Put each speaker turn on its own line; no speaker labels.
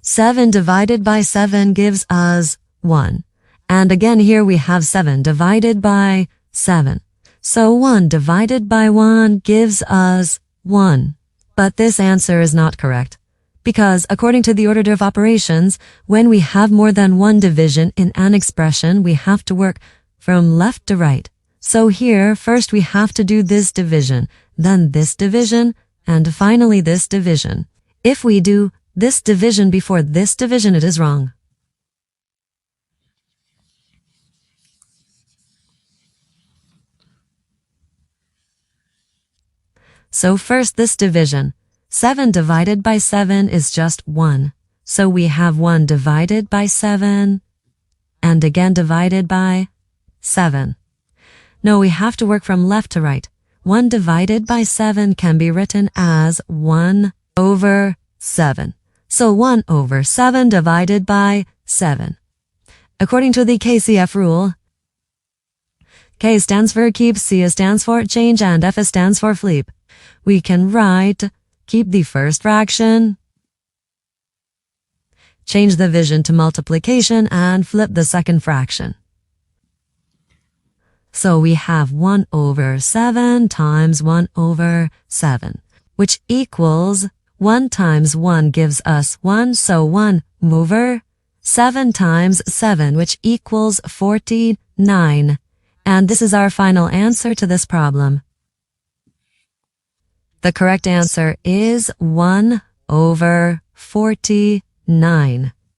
7 divided by 7 gives us 1. And again here we have 7 divided by 7. So 1 divided by 1 gives us 1. But this answer is not correct. Because according to the order of operations, when we have more than one division in an expression, we have to work from left to right. So here, first we have to do this division, then this division, and finally this division. If we do this division before this division, it is wrong. So first this division. 7 divided by 7 is just 1. So we have 1 divided by 7 and again divided by 7. No, we have to work from left to right. 1 divided by 7 can be written as 1 over 7. So 1 over 7 divided by 7. According to the KCF rule, K stands for keep, C stands for change, and F stands for flip. We can write keep the first fraction, change the division to multiplication, and flip the second fraction. So we have 1 over 7 times 1 over 7, which equals 1 times 1 gives us 1, so 1 over 7 times 7, which equals 49. And this is our final answer to this problem. The correct answer is 1 over 49.